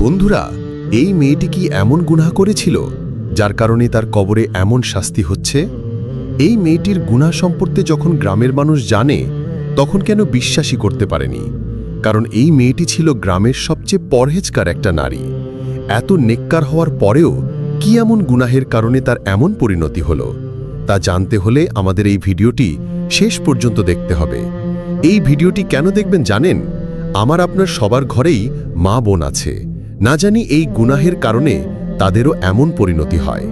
বন্ধুরা, এই মেয়েটি কি এমন গুনাহ করেছিল যার কারণে তার কবরে এমন শাস্তি হচ্ছে? এই মেয়েটির গুনাহ সম্পর্কে যখন গ্রামের মানুষ জানে, তখন কেন বিশ্বাসই করতে পারেনি? কারণ এই মেয়েটি ছিল গ্রামের সবচেয়ে পরহেজগার একটা নারী। এত নেককার হওয়ার পরেও কি এমন গুনাহের কারণে তার এমন পরিণতি হলো, তা জানতে হলে আমাদের এই ভিডিওটি শেষ পর্যন্ত দেখতে হবে। এই ভিডিওটি কেন দেখবেন জানেন? আমার আপনার সবার ঘরেই মা বোন আছে, না জানি এই গুনাহের কারণে তাদেরও এমন পরিণতি হয়।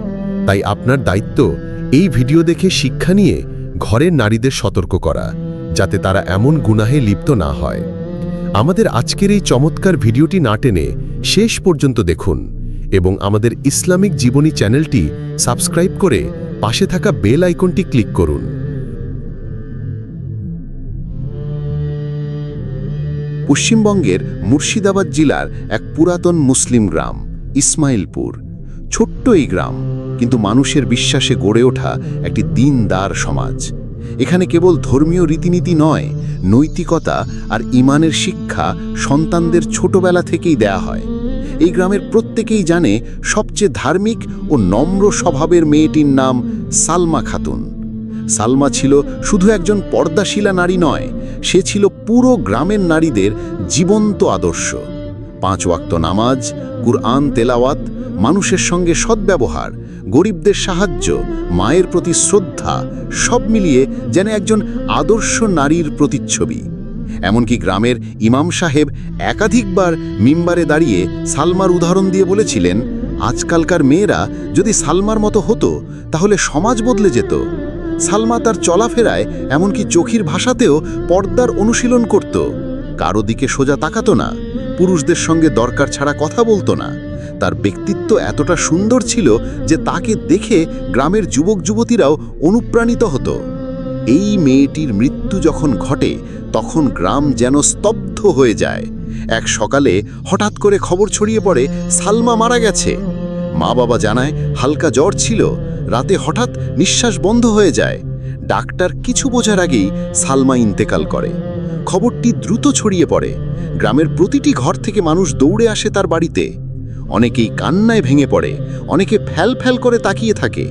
তাই আপনার দায়িত্ব এই ভিডিও দেখে শিক্ষা নিয়ে ঘরের নারীদের সতর্ক করা, যাতে তারা এমন গুনাহে লিপ্ত না হয়। আমাদের আজকের এই চমৎকার ভিডিওটি না টেনে শেষ পর্যন্ত দেখুন এবং আমাদের ইসলামিক জীবনী চ্যানেলটি সাবস্ক্রাইব করে পাশে থাকা বেল আইকনটি ক্লিক করুন। পশ্চিমবঙ্গের মুর্শিদাবাদ জেলার এক পুরাতন মুসলিম গ্রাম ইসমাইলপুর। ছোট্ট এই গ্রাম, কিন্তু মানুষের বিশ্বাসে গড়ে ওঠা একটি দিনদার সমাজ। এখানে কেবল ধর্মীয় রীতিনীতি নয়, নৈতিকতা আর ঈমানের শিক্ষা সন্তানদের ছোটবেলা থেকেই দেয়া হয়। এই গ্রামের প্রত্যেকেই জানে সবচেয়ে ধার্মিক ও নম্র স্বভাবের মেয়েটির নাম সালমা খাতুন। সালমা ছিল শুধু একজন পর্দাশীলা নারী নয়, সে ছিল পুরো গ্রামের নারীদের জীবন্ত আদর্শ। 5 ওয়াক্ত নামাজ, কুরআন তেলাওয়াত, মানুষের সঙ্গে সদ্ব্যবহার, গরিবদের সাহায্য, মায়ের প্রতি শ্রদ্ধা, সব মিলিয়ে যেন একজন আদর্শ নারীর প্রতিচ্ছবি। এমনকি গ্রামের ইমাম সাহেব একাধিকবার মিম্বারে দাঁড়িয়ে সালমার উদাহরণ দিয়ে বলেছিলেন, আজকালকার মেয়েরা যদি সালমার মতো হতো তাহলে সমাজ বদলে যেত। সালমা তার চলাফেরায়, এমনকি চোখের ভাষাতেও পর্দার অনুশীলন করত। কারো দিকে সোজা তাকাতো না, পুরুষদের সঙ্গে দরকার ছাড়া কথা বলতো না। তার ব্যক্তিত্ব এতটা সুন্দর ছিল যে তাকে দেখে গ্রামের যুবক যুবতীরাও অনুপ্রাণিত হতো। এই মেয়েটির মৃত্যু যখন ঘটে, তখন গ্রাম যেন স্তব্ধ হয়ে যায়। এক সকালে হঠাৎ করে খবর ছড়িয়ে পড়ে সালমা মারা গেছে। মা বাবা জানায় হালকা জ্বর ছিল, রাতে হঠাৎ নিঃশ্বাস বন্ধ হয়ে যায়। ডাক্তার কিছু বোঝার আগেই সালমা ইন্তেকাল করে। খবরটি দ্রুত ছড়িয়ে পড়ে, গ্রামের প্রতিটি ঘর থেকে মানুষ দৌড়ে আসে তার বাড়িতে। অনেকেই কান্নায় ভেঙে পড়ে, অনেকে ফ্যাল ফ্যাল করে তাকিয়ে থাকে।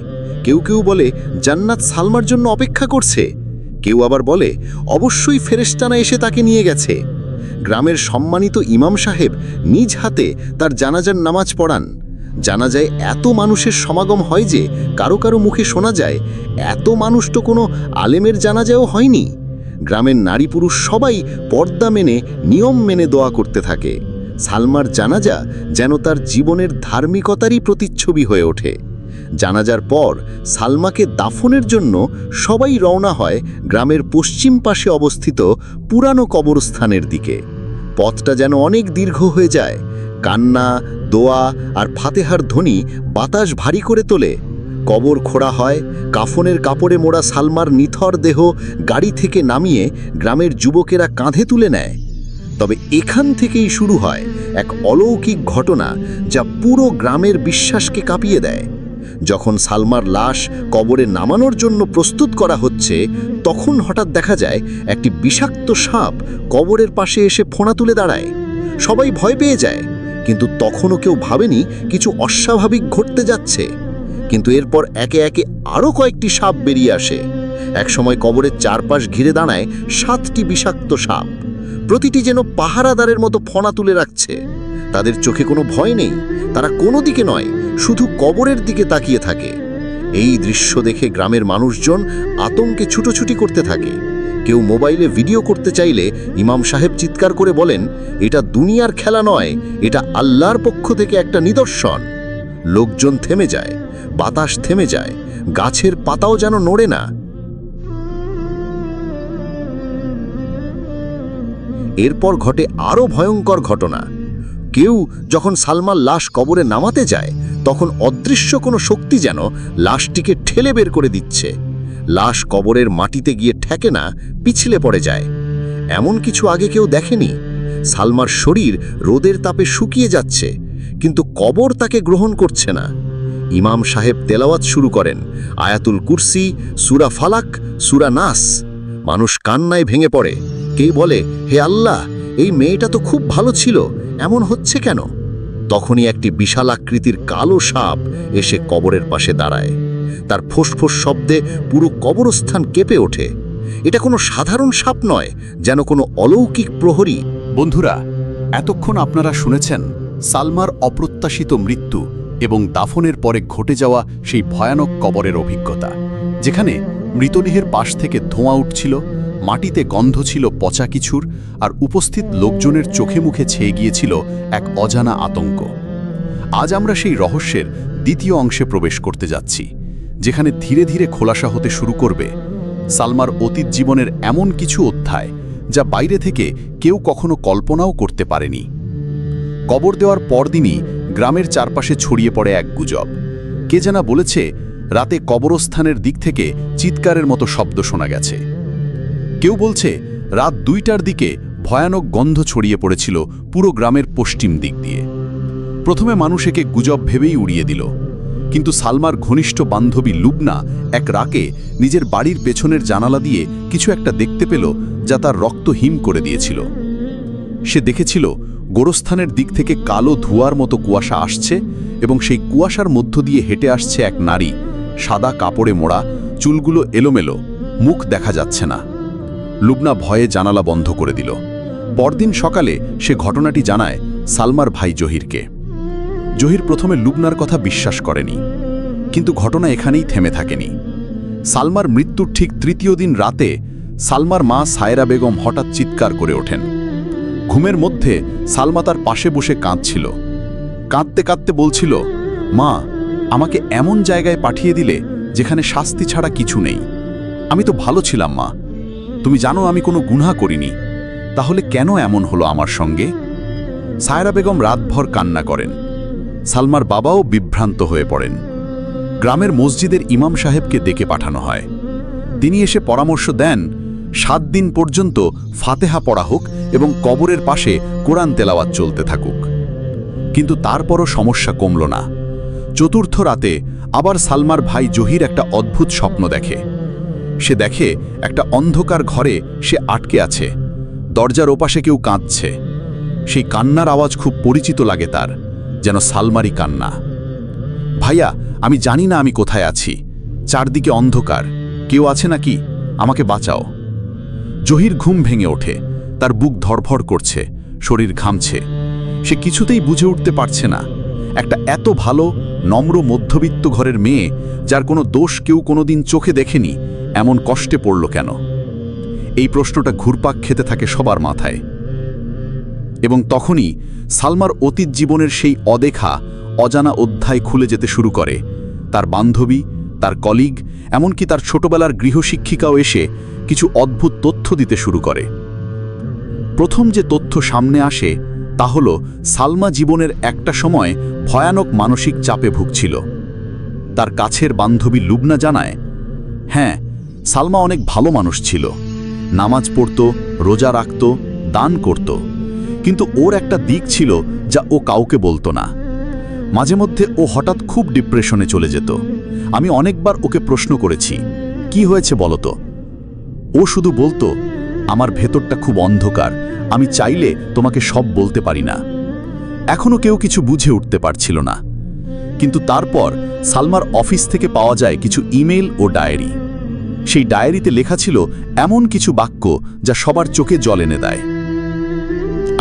কেউ কেউ বলে জান্নাত সালমার জন্য অপেক্ষা করছে, কেউ আবার বলে অবশ্যই ফেরেশতারা এসে তাকে নিয়ে গেছে। গ্রামের সম্মানিত ইমাম সাহেব নিজ হাতে তার জানাজার নামাজ পড়ান। জানাজায় এত মানুষের সমাগম হয় যে কারো কারো মুখে শোনা যায়, এত মানুষ তো কোনো আলেমের জানাজাও হয়নি। গ্রামের নারী পুরুষ সবাই পর্দা মেনে, নিয়ম মেনে দোয়া করতে থাকে। সালমার জানাজা যেন তার জীবনের ধার্মিকতারই প্রতিচ্ছবি হয়ে ওঠে। জানাজার পর সালমাকে দাফনের জন্য সবাই রওনা হয় গ্রামের পশ্চিম পাশে অবস্থিত পুরানো কবরস্থানের দিকে। পথটা যেন অনেক দীর্ঘ হয়ে যায়। কান্না, দোয়া আর ফাতেহার ধ্বনি বাতাস ভারী করে তোলে। কবর খোঁড়া হয়, কাফনের কাপড়ে মোড়া সালমার নিথর দেহ গাড়ি থেকে নামিয়ে গ্রামের যুবকেরা কাঁধে তুলে নেয়। তবে এখান থেকেই শুরু হয় এক অলৌকিক ঘটনা, যা পুরো গ্রামের বিশ্বাসকে কাঁপিয়ে দেয়। যখন সালমার লাশ কবরে নামানোর জন্য প্রস্তুত করা হচ্ছে, তখন হঠাৎ দেখা যায় একটি বিষাক্ত সাপ কবরের পাশে এসে ফোনা তুলে দাঁড়ায়। সবাই ভয় পেয়ে যায়, কিন্তু তখনও কেউ ভাবেনি কিছু অস্বাভাবিক ঘটতে যাচ্ছে। কিন্তু এরপর একে একে আরও কয়েকটি সাপ বেরিয়ে আসে। একসময় কবরের চারপাশ ঘিরে দাঁড়ায় 7টি বিষাক্ত সাপ। প্রতিটি যেন পাহারাদারের মতো ফোনা তুলে রাখছে। তাদের চোখে কোনো ভয় নেই, তারা কোনো দিকে নয়, শুধু কবরের দিকে তাকিয়ে থাকে। এই দৃশ্য দেখে গ্রামের মানুষজন আতঙ্কে ছুটোছুটি করতে থাকে। কেউ মোবাইলে ভিডিও করতে চাইলে ইমাম সাহেব চিৎকার করে বলেন, এটা দুনিয়ার খেলা নয়, এটা আল্লাহর পক্ষ থেকে একটা নিদর্শন। লোকজন থেমে যায়, বাতাস থেমে যায়, গাছের পাতাও যেন নড়ে না। এরপর ঘটে আরও ভয়ঙ্কর ঘটনা। কেউ যখন সালমার লাশ কবরে নামাতে যায়, তখন অদৃশ্য কোনো শক্তি যেন লাশটিকে ঠেলে বের করে দিচ্ছে। লাশ কবরের মাটিতে গিয়ে ঠেকে না, পিছলে পড়ে যায়। এমন কিছু আগে কেউ দেখেনি। সালমার শরীর রোদের তাপে শুকিয়ে যাচ্ছে, কিন্তু কবর তাকে গ্রহণ করছে না। ইমাম সাহেব তেলাওয়াত শুরু করেন, আয়াতুল কুরসি, সূরা ফালাক, সূরা নাস। মানুষ কান্নায় ভেঙে পড়ে। কেউ বলে, হে আল্লাহ, এই মেয়েটা তো খুব ভালো ছিল, এমন হচ্ছে কেন? তখনই একটি বিশাল আকৃতির কালো সাপ এসে কবরের পাশে দাঁড়ায়। তার ফোঁস-ফোঁস শব্দে পুরো কবরস্থান কেঁপে ওঠে। এটা কোনো সাধারণ সাপ নয়, যেন কোনো অলৌকিক প্রহরী। বন্ধুরা, এতক্ষণ আপনারা শুনেছেন সালমার অপ্রত্যাশিত মৃত্যু এবং দাফনের পরে ঘটে যাওয়া সেই ভয়ানক কবরের অভিজ্ঞতা, যেখানে মৃতদেহের পাশ থেকে ধোঁয়া উঠছিল, মাটিতে গন্ধ ছিল পচা কিছুর, আর উপস্থিত লোকজনের চোখে মুখে ছেয়ে গিয়েছিল এক অজানা আতঙ্ক। আজ আমরা সেই রহস্যের দ্বিতীয় অংশে প্রবেশ করতে যাচ্ছি, যেখানে ধীরে ধীরে খোলাসা হতে শুরু করবে সালমার অতীত জীবনের এমন কিছু অধ্যায় যা বাইরে থেকে কেউ কখনো কল্পনাও করতে পারেনি। কবর দেওয়ার পরদিনই গ্রামের চারপাশে ছড়িয়ে পড়ে এক গুজব। কে জানা বলেছে রাতে কবরস্থানের দিক থেকে চিৎকারের মতো শব্দ শোনা গেছে। কেউ বলছে রাত 2টার দিকে ভয়ানক গন্ধ ছড়িয়ে পড়েছিল পুরো গ্রামের পশ্চিম দিক দিয়ে। প্রথমে মানুষ একে গুজব ভেবেই উড়িয়ে দিল, কিন্তু সালমার ঘনিষ্ঠ বান্ধবী লুবনা এক রাকে নিজের বাড়ির পেছনের জানালা দিয়ে কিছু একটা দেখতে পেল যা তার রক্ত হিম করে দিয়েছিল। সে দেখেছিল গোরস্থানের দিক থেকে কালো ধোঁয়ার মতো কুয়াশা আসছে এবং সেই কুয়াশার মধ্য দিয়ে হেঁটে আসছে এক নারী, সাদা কাপড়ে মোড়া, চুলগুলো এলোমেলো, মুখ দেখা যাচ্ছে না। লুবনা ভয়ে জানালা বন্ধ করে দিল। পরদিন সকালে সে ঘটনাটি জানায় সালমার ভাই জহিরকে। জহির প্রথমে লুবনার কথা বিশ্বাস করেনি, কিন্তু ঘটনা এখানেই থেমে থাকেনি। সালমার মৃত্যুর ঠিক 3য় দিন রাতে সালমার মা সায়রা বেগম হঠাৎ চিৎকার করে ওঠেন। ঘুমের মধ্যে সালমা তার পাশে বসে কাঁদছিল। কাঁদতে কাঁদতে বলছিল, মা, আমাকে এমন জায়গায় পাঠিয়ে দিলে যেখানে শাস্তি ছাড়া কিছু নেই। আমি তো ভালো ছিলাম মা, তুমি জানো আমি কোনো গুনাহ করিনি, তাহলে কেন এমন হলো আমার সঙ্গে? সায়রা বেগম রাতভর কান্না করেন। সালমার বাবাও বিভ্রান্ত হয়ে পড়েন। গ্রামের মসজিদের ইমাম সাহেবকে ডেকে পাঠানো হয়। তিনি এসে পরামর্শ দেন 7 দিন পর্যন্ত ফাতেহা পড়া হোক এবং কবরের পাশে কোরআন তেলাওয়াত চলতে থাকুক। কিন্তু তারপরও সমস্যা কমল না। 4র্থ রাতে আবার সালমার ভাই জহির একটা অদ্ভুত স্বপ্ন দেখে। সে দেখে একটা অন্ধকার ঘরে সে আটকে আছে, দরজার ওপাশে কেউ কাঁদছে। সেই কান্নার আওয়াজ খুব পরিচিত লাগে তার, যেন সালমারই কান্না। ভাইয়া, আমি জানি না আমি কোথায় আছি, চারদিকে অন্ধকার, কেউ আছে নাকি, আমাকে বাঁচাও। জহির ঘুম ভেঙে ওঠে, তার বুক ধড়ফড় করছে, শরীর ঘামছে। সে কিছুতেই বুঝে উঠতে পারছে না, একটা এত ভালো নম্র মধ্যবিত্ত ঘরের মেয়ে, যার কোনো দোষ কেউ কোনোদিন চোখে দেখেনি, এমন কষ্টে পড়ল কেন? এই প্রশ্নটা ঘুরপাক খেতে থাকে সবার মাথায়। এবং তখনই সালমার অতীত জীবনের সেই অদেখা অজানা অধ্যায় খুলে যেতে শুরু করে। তার বান্ধবী, তার কলিগ, এমনকি তার ছোটবেলার গৃহশিক্ষিকাও এসে কিছু অদ্ভুত তথ্য দিতে শুরু করে। প্রথম যে তথ্য সামনে আসে তা হল সালমা জীবনের একটা সময় ভয়ানক মানসিক চাপে ভুগছিল। তার কাছের বান্ধবী লুবনা জানায়, হ্যাঁ, সালমা অনেক ভালো মানুষ ছিল, নামাজ পড়ত, রোজা রাখত, দান করত, কিন্তু ওর একটা দিক ছিল যা ও কাউকে বলতো না। মাঝে মধ্যে ও হঠাৎ খুব ডিপ্রেশনে চলে যেত। আমি অনেকবার ওকে প্রশ্ন করেছি, কি হয়েছে বলতো? ও শুধু বলতো, আমার ভেতরটা খুব অন্ধকার, আমি চাইলে তোমাকে সব বলতে পারি না। এখনো কেউ কিছু বুঝে উঠতে পারছিল না। কিন্তু তারপর সালমার অফিস থেকে পাওয়া যায় কিছু ইমেল ও ডায়েরি। সেই ডায়েরিতে লেখা ছিল এমন কিছু বাক্য যা সবার চোখে জল এনে দেয়।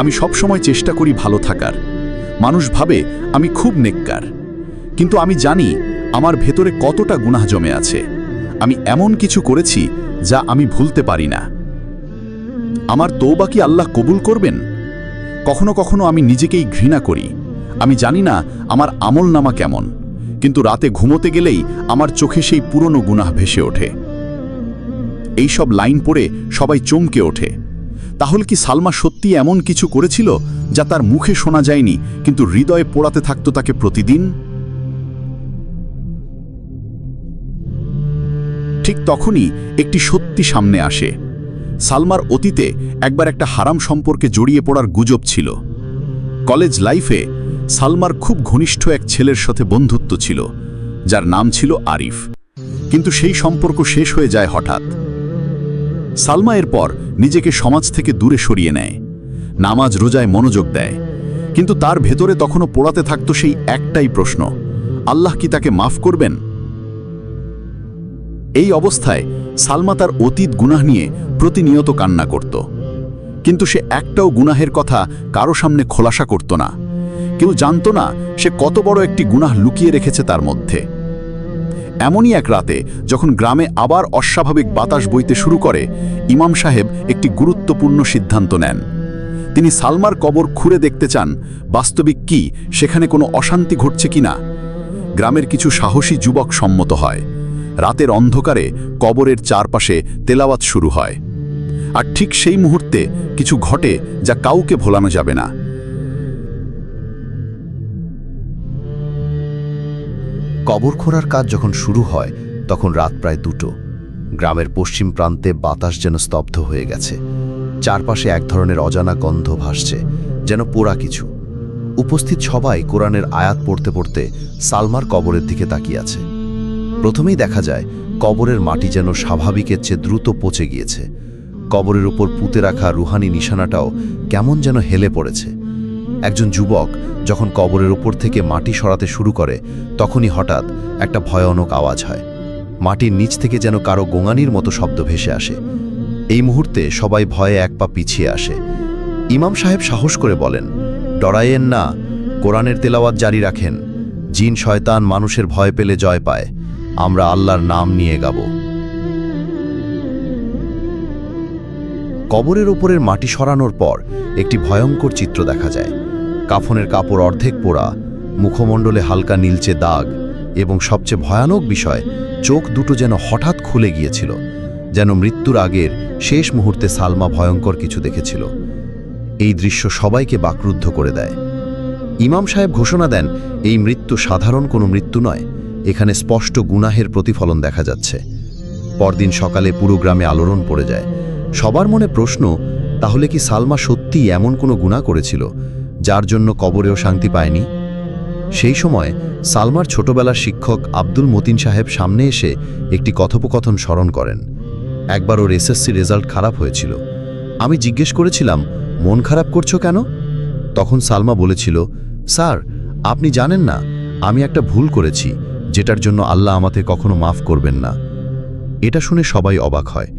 আমি সবসময় চেষ্টা করি ভালো থাকার, মানুষ ভাবে আমি খুব নেককার, কিন্তু আমি জানি আমার ভেতরে কতটা গুনাহ জমে আছে। আমি এমন কিছু করেছি যা আমি ভুলতে পারি না। আমার তওবা কি আল্লাহ কবুল করবেন? কখনো কখনো আমি নিজেকেই ঘৃণা করি। আমি জানি না আমার আমলনামা কেমন, কিন্তু রাতে ঘুমোতে গেলেই আমার চোখে সেই পুরনো গুনাহ ভেসে ওঠে। এই সব লাইন পড়ে সবাই চমকে ওঠে। তাহলে কি সালমা সত্যি এমন কিছু করেছিল যা তার মুখে শোনা যায়নি, কিন্তু হৃদয়ে পোড়াতে থাকতো তাকে প্রতিদিন? ঠিক তখনই একটি সত্যি সামনে আসে। সালমার অতীতে একবার একটা হারাম সম্পর্কে জড়িয়ে পড়ার গুজব ছিল। কলেজ লাইফে সালমার খুব ঘনিষ্ঠ এক ছেলের সাথে বন্ধুত্ব ছিল, যার নাম ছিল আরিফ। কিন্তু সেই সম্পর্ক শেষ হয়ে যায় হঠাৎ। সালমা এরপর নিজেকে সমাজ থেকে দূরে সরিয়ে নেয়, নামাজ রোজায় মনোযোগ দেয়, কিন্তু তার ভেতরে তখনও পোড়াতে থাকত সেই একটাই প্রশ্ন, আল্লাহ কি তাকে মাফ করবেন? এই অবস্থায় সালমা তার অতীত গুনাহ নিয়ে প্রতিনিয়ত কান্না করত, কিন্তু সে একটাও গুনাহের কথা কারো সামনে খোলাসা করত না। কেউ জানত না সে কত বড় একটি গুনাহ লুকিয়ে রেখেছে তার মধ্যে। এমনই এক রাতে যখন গ্রামে আবার অস্বাভাবিক বাতাস বইতে শুরু করে, ইমাম সাহেব একটি গুরুত্বপূর্ণ সিদ্ধান্ত নেন। তিনি সালমার কবর খুঁড়ে দেখতে চান বাস্তবিক কি সেখানে কোনো অশান্তি ঘটছে কিনা। গ্রামের কিছু সাহসী যুবক সম্মত হয়। রাতের অন্ধকারে কবরের চারপাশে তেলাওয়াত শুরু হয়। আর ঠিক সেই মুহূর্তে কিছু ঘটে যা কাউকে ভোলানো যাবে না। কবর খোঁড়ার কাজ যখন শুরু হয় তখন রাত প্রায় 2টো। গ্রামের পশ্চিম প্রান্তে বাতাস যেন স্তব্ধ হয়ে গেছে। চারপাশে এক ধরনের অজানা গন্ধ ভাসছে, যেন পোড়া কিছু। উপস্থিত সবাই কোরআনের আয়াত পড়তে পড়তে সালমার কবরের দিকে তাকিয়ে আছে। প্রথমেই দেখা যায় কবরের মাটি যেন স্বাভাবিকের চেয়ে দ্রুত পচে গিয়েছে। কবরের উপর পুঁতে রাখা রুহানি নিশানাটাও কেমন যেন হেলে পড়েছে। একজন যুবক যখন কবরের উপর থেকে মাটি সরাতে শুরু করে তখনই হঠাৎ একটা ভয়ানক আওয়াজ হয়। মাটির নিচ থেকে যেন কারো গোঙানির মতো শব্দ ভেসে আসে। এই মুহূর্তে সবাই ভয়ে এক পা পিছিয়ে আসে। ইমাম সাহেব সাহস করে বলেন, ডরায়েন না, কোরআনের তেলাওয়াত জারি রাখেন। জিন শয়তান মানুষের ভয় পেলে জয় পায়, আমরা আল্লাহর নাম নিয়ে গাব। কবরের ওপরের মাটি সরানোর পর একটি ভয়ঙ্কর চিত্র দেখা যায়। কাফনের কাপড় অর্ধেক পোড়া, মুখমণ্ডলে হালকা নীলচে দাগ, এবং সবচেয়ে ভয়ানক বিষয়, চোখ দুটো যেন হঠাৎ খুলে গিয়েছিল, যেন মৃত্যুর আগের শেষ মুহূর্তে সালমা ভয়ঙ্কর কিছু দেখেছিল। এই দৃশ্য সবাইকে বাকরুদ্ধ করে দেয়। ইমাম সাহেব ঘোষণা দেন, এই মৃত্যু সাধারণ কোনো মৃত্যু নয়, এখানে স্পষ্ট গুনাহের প্রতিফলন দেখা যাচ্ছে। পরদিন সকালে পুরো গ্রামে আলোড়ন পড়ে যায়। সবার মনে প্রশ্ন, তাহলে কি সালমা সত্যিই এমন কোনো গুনাহ করেছিল যার জন্য কবরেও শান্তি পায়নি? সেই সময় সালমার ছোটবেলার শিক্ষক আব্দুল মতিন সাহেব সামনে এসে একটি কথোপকথন স্মরণ করেন। একবার ওর এসএসসি রেজাল্ট খারাপ হয়েছিল। আমি জিজ্ঞেস করেছিলাম, মন খারাপ করছো কেন? তখন সালমা বলেছিল, স্যার আপনি জানেন না, আমি একটা ভুল করেছি যেটার জন্য আল্লাহ আমাকে কখনো মাফ করবেন না। এটা শুনে সবাই অবাক হয়।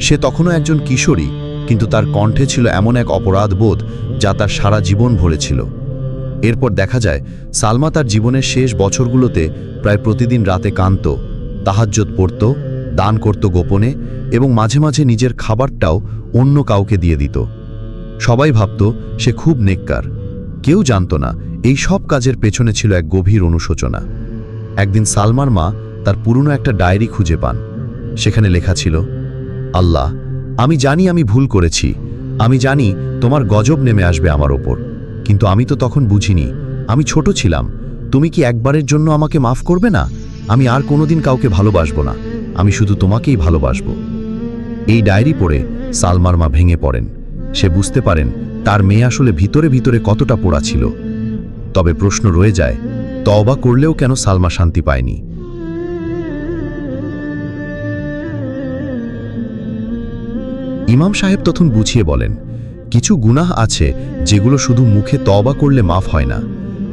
সে তখনও একজন কিশোরী, কিন্তু তার কণ্ঠে ছিল এমন এক অপরাধবোধ যা তার সারা জীবন ভরেছিল। এরপর দেখা যায় সালমা তার জীবনের শেষ বছরগুলোতে প্রায় প্রতিদিন রাতে কাঁদত, তাহাজ্জুদ পড়ত, দান করত গোপনে, এবং মাঝে মাঝে নিজের খাবারটাও অন্য কাউকে দিয়ে দিত। সবাই ভাবত সে খুব নেককার। কেউ জানত না এই সব কাজের পেছনে ছিল এক গভীর অনুশোচনা। একদিন সালমার মা তার পুরনো একটা ডায়েরি খুঁজে পান। সেখানে লেখা ছিল, আল্লাহ, আমি জানি আমি ভুল করেছি, আমি জানি তোমার গজব নেমে আসবে আমার ওপর, কিন্তু আমি তো তখন বুঝিনি, আমি ছোট ছিলাম। তুমি কি একবারের জন্য আমাকে মাফ করবে না? আমি আর কোনোদিন কাউকে ভালোবাসবো না, আমি শুধু তোমাকেই ভালোবাসবো। এই ডায়েরি পড়ে সালমার মা ভেঙে পড়েন। সে বুঝতে পারেন তার মেয়ে আসলে ভিতরে ভিতরে কতটা পোড়া ছিল। তবে প্রশ্ন রয়ে যায়, তওবা করলেও কেন সালমা শান্তি পায়নি? ইমাম সাহেব তখন বুঝিয়ে বলেন, কিছু গুনাহ আছে যেগুলো শুধু মুখে তওবা করলে মাফ হয় না।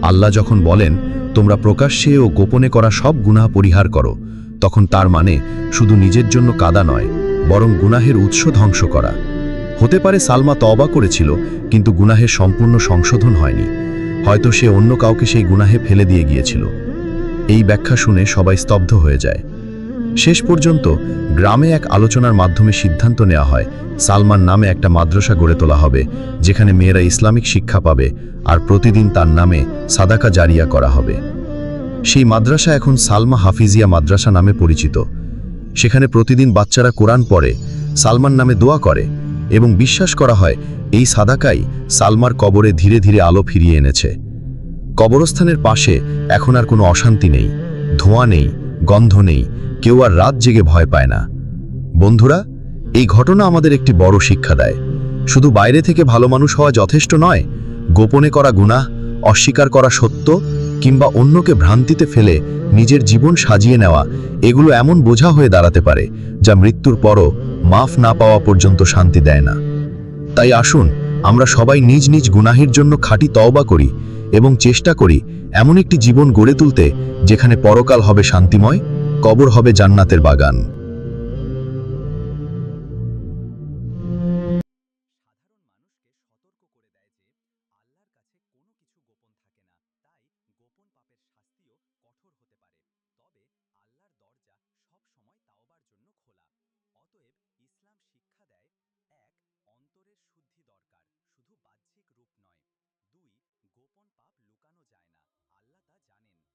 আল্লাহ যখন বলেন, তোমরা প্রকাশ্যে ও গোপনে করা সব গুনাহ পরিহার করো, তখন তার মানে শুধু নিজের জন্য কাদা নয়, বরং গুনাহের উৎস ধ্বংস করা। হতে পারে সালমা তওবা করেছিল, কিন্তু গুনাহের সম্পূর্ণ সংশোধন হয়নি। হয়তো সে অন্য কাউকে সেই গুনাহে ফেলে দিয়ে গিয়েছিল। এই ব্যাখ্যা শুনে সবাই স্তব্ধ হয়ে যায়। শেষ পর্যন্ত গ্রামে এক আলোচনার মাধ্যমে সিদ্ধান্ত নেওয়া হয়, সালমান নামে একটা মাদ্রাসা গড়ে তোলা হবে, যেখানে মেয়েরা ইসলামিক শিক্ষা পাবে আর প্রতিদিন তার নামে সাদাকা জারিয়া করা হবে। সেই মাদ্রাসা এখন সালমা হাফিজিয়া মাদ্রাসা নামে পরিচিত। সেখানে প্রতিদিন বাচ্চারা কোরআন পড়ে, সালমান নামে দোয়া করে, এবং বিশ্বাস করা হয় এই সাদাকাই সালমার কবরে ধীরে ধীরে আলো ফিরিয়ে এনেছে। কবরস্থানের পাশে এখন আর কোনো অশান্তি নেই, ধোঁয়া নেই, গন্ধ নেই, কেউ আর রাত জেগে ভয় পায় না। বন্ধুরা, এই ঘটনা আমাদের একটি বড় শিক্ষা দেয়। শুধু বাইরে থেকে ভালো মানুষ হওয়া যথেষ্ট নয়, গোপনে করা গুনাহ, অস্বীকার করা সত্য, কিংবা অন্যকে ভ্রান্তিতে ফেলে নিজের জীবন সাজিয়ে নেওয়া, এগুলো এমন বোঝা হয়ে দাঁড়াতে পারে যা মৃত্যুর পরও মাফ না পাওয়া পর্যন্ত শান্তি দেয় না। তাই আসুন আমরা সবাই নিজ নিজ গুনাহের জন্য খাঁটি তওবা করি এবং চেষ্টা করি এমন একটি জীবন গড়ে তুলতে যেখানে পরকাল হবে শান্তিময়, কবর হবে জান্নাতের বাগান। গোপন পাপ লুকানো যায় না, আল্লাহ তা জানেন।